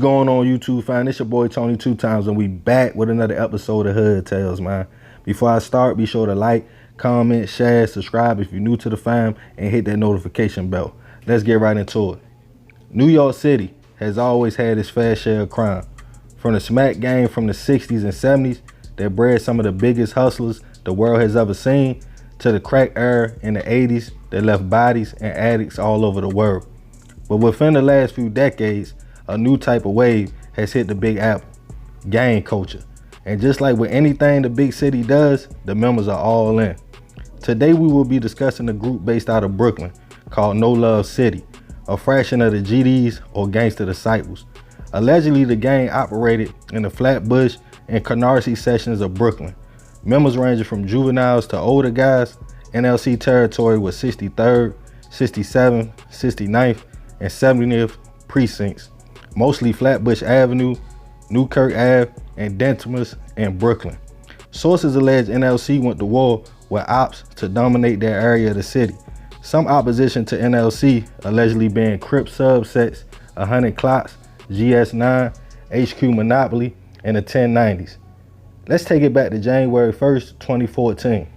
going on, YouTube fam? It's your boy Tony 2Times, and we back with another episode of Hood Tales, man. Before I start, be sure to like, comment, share, subscribe if you're new to the fam, and hit that notification bell. Let's get right into it. New York City has always had its fair share of crime. From the smack game from the 60s and 70s that bred some of the biggest hustlers the world has ever seen, to the crack era in the 80s that left bodies and addicts all over the world. But within the last few decades, a new type of wave has hit the Big Apple, gang culture. And just like with anything the big city does, the members are all in. Today we will be discussing a group based out of Brooklyn called No Love City, a fraction of the GDs or Ganster Disciples. Allegedly, the gang operated in the Flatbush and Canarsie sections of Brooklyn. Members ranging from juveniles to older guys. NLC territory was 63rd, 67th, 69th, and 70th precincts, mostly Flatbush Avenue, Newkirk Ave, and Dentmas and Brooklyn. Sources allege NLC went to war with ops to dominate their area of the city. Some opposition to NLC allegedly being Crip subsets, 100 Clocks, GS9, HQ Monopoly, and the 1090s. Let's take it back to January 1st, 2014.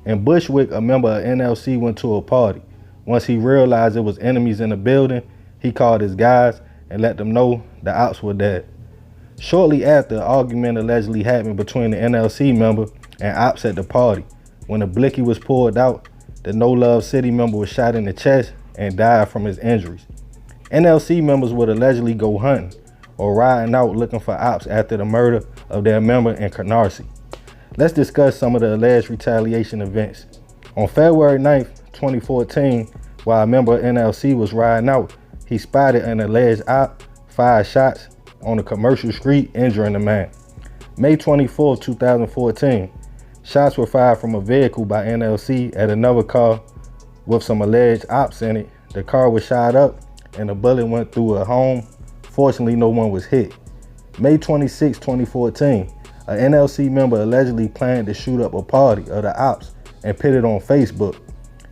In Bushwick, a member of NLC went to a party. Once he realized there was enemies in the building, he called his guys and let them know the ops were dead. Shortly after, an argument allegedly happened between the NLC member and ops at the party. When a blicky was pulled out, the No Love City member was shot in the chest and died from his injuries. NLC members would allegedly go hunting or riding out looking for ops after the murder of their member in Canarsie. Let's discuss some of the alleged retaliation events. On February 9th, 2014, while a member of NLC was riding out, he spotted an alleged op, fired shots on a commercial street, injuring the man. May 24, 2014, shots were fired from a vehicle by NLC at another car with some alleged ops in it. The car was shot up and a bullet went through a home. Fortunately, no one was hit. May 26, 2014, an NLC member allegedly planned to shoot up a party of the ops and put it on Facebook.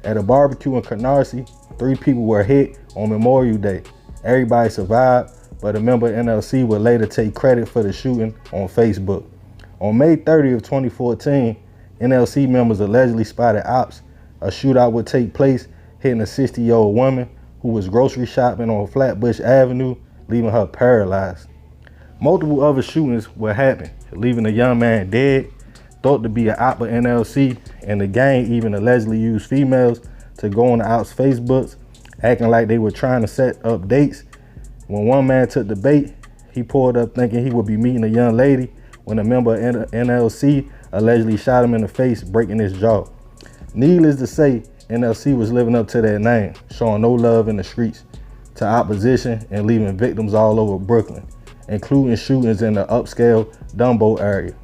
At a barbecue in Canarsie, 3 people were hit on Memorial Day. Everybody survived, but a member of NLC would later take credit for the shooting on Facebook. On May 30th, 2014, NLC members allegedly spotted ops. A shootout would take place, hitting a 60-year-old woman who was grocery shopping on Flatbush Avenue, leaving her paralyzed. Multiple other shootings would happen, leaving a young man dead, thought to be an op of NLC, and the gang even allegedly used females to go on the ops' Facebooks, acting like they were trying to set up dates. When one man took the bait, he pulled up thinking he would be meeting a young lady when a member of NLC allegedly shot him in the face, breaking his jaw. Needless to say, NLC was living up to their name, showing no love in the streets to opposition and leaving victims all over Brooklyn, including shootings in the upscale Dumbo area.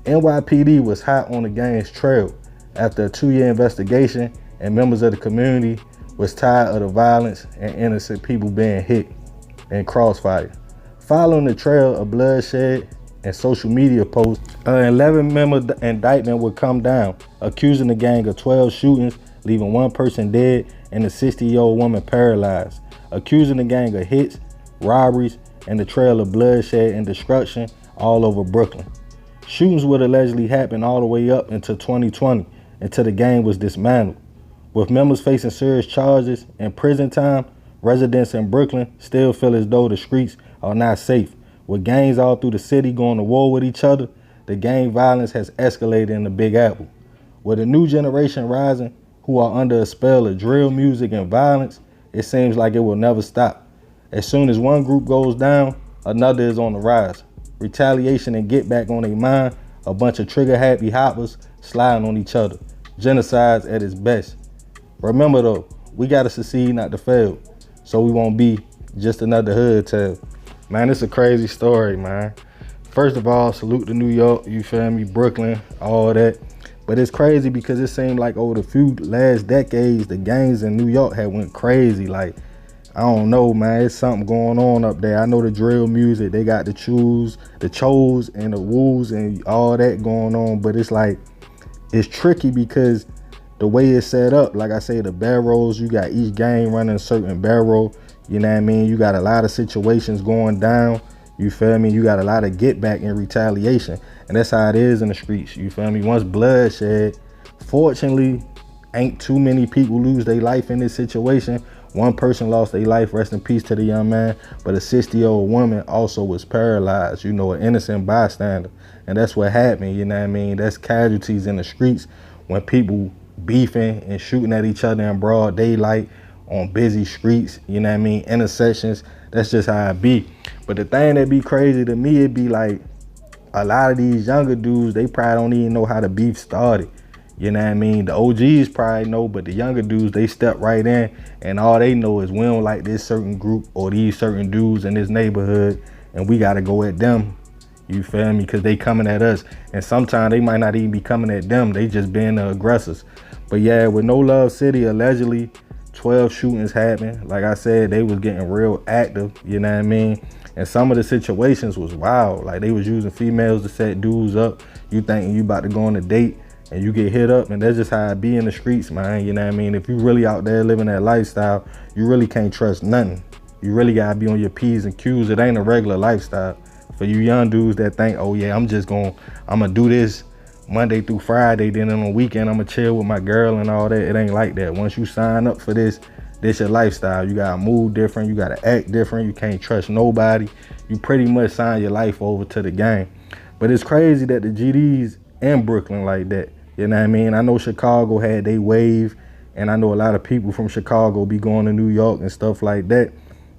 NYPD was hot on the gang's trail after a 2-year investigation, and members of the community was tired of the violence and innocent people being hit and crossfire. Following the trail of bloodshed and social media posts, an 11-member indictment would come down, accusing the gang of 12 shootings, leaving 1 person dead and a 60-year-old woman paralyzed, accusing the gang of hits, robberies, and the trail of bloodshed and destruction all over Brooklyn. Shootings would allegedly happen all the way up into 2020 until the gang was dismantled. With members facing serious charges and prison time, residents in Brooklyn still feel as though the streets are not safe. With gangs all through the city going to war with each other, the gang violence has escalated in the Big Apple. With a new generation rising who are under a spell of drill music and violence, it seems like it will never stop. As soon as one group goes down, another is on the rise. Retaliation and get back on their mind, a bunch of trigger-happy hoppers sliding on each other. Genocides at its best. Remember though, we gotta succeed not to fail, so we won't be just another hood tale. Man, it's a crazy story, man. First of all, salute to New York, you feel me, Brooklyn, all that. But it's crazy because it seemed like over the few last decades, the gangs in New York had went crazy. Like, I don't know, man, it's something going on up there. I know the drill music, they got the chos and the woos and all that going on, but it's like, it's tricky because the way it's set up, like I say, the barrels, you got each gang running a certain barrel, you know what I mean? You got a lot of situations going down. You feel me? You got a lot of get back and retaliation. And that's how it is in the streets. You feel me? Once bloodshed, fortunately, ain't too many people lose their life in this situation. One person lost their life, rest in peace to the young man, but a 60-year-old woman also was paralyzed, you know, an innocent bystander. And that's what happened, you know what I mean? That's casualties in the streets when people beefing and shooting at each other in broad daylight on busy streets, you know what I mean, intersections. That's just how it be. But the thing that be crazy to me, it be like a lot of these younger dudes, they probably don't even know how the beef started. You know what I mean? The OGs probably know, but the younger dudes, they step right in, and all they know is we don't like this certain group or these certain dudes in this neighborhood, and we gotta go at them. You feel me? Because they coming at us. And sometimes they might not even be coming at them. They just being the aggressors. But yeah, with No Love City, allegedly 12 shootings happened. Like I said, they was getting real active, you know what I mean? And some of the situations was wild. Like they was using females to set dudes up. You thinking you about to go on a date and you get hit up, and that's just how it be in the streets, man. You know what I mean? If you really out there living that lifestyle, you really can't trust nothing. You really gotta be on your P's and Q's. It ain't a regular lifestyle. For you young dudes that think, oh yeah, I'm gonna do this Monday through Friday, then on the weekend I'm gonna chill with my girl and all that. It ain't like that. Once you sign up for this your lifestyle. You gotta move different, you gotta act different, you can't trust nobody. You pretty much sign your life over to the game. But it's crazy that the GDs in Brooklyn like that. You know what I mean? I know Chicago had they wave, and I know a lot of people from Chicago be going to New York and stuff like that.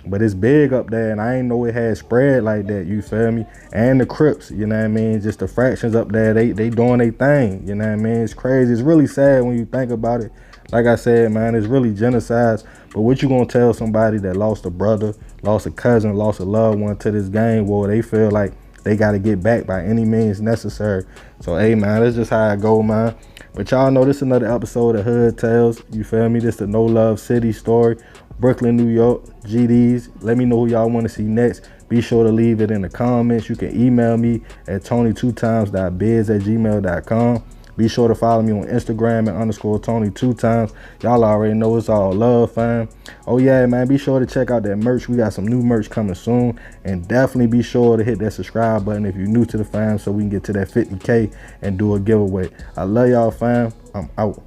But it's big up there, and I ain't know it had spread like that, you feel me? And the Crips, you know what I mean? Just the fractions up there, they doing their thing, you know what I mean? It's crazy. It's really sad when you think about it. Like I said, man, it's really genocides. But what you gonna tell somebody that lost a brother, lost a cousin, lost a loved one to this gang war? They feel like they gotta get back by any means necessary. So, hey, man, that's just how I go, man. But y'all know this is another episode of Hood Tales. You feel me? This the No Love City story. Brooklyn, New York, GDs. Let me know who y'all want to see next. Be sure to leave it in the comments. You can email me at tony2times.biz@gmail.com. Be sure to follow me on Instagram at _Tony2times. Y'all already know it's all love, fam. Oh yeah, man, be sure to check out that merch. We got some new merch coming soon. And definitely be sure to hit that subscribe button if you're new to the fam, so we can get to that 50K and do a giveaway. I love y'all, fam. I'm out.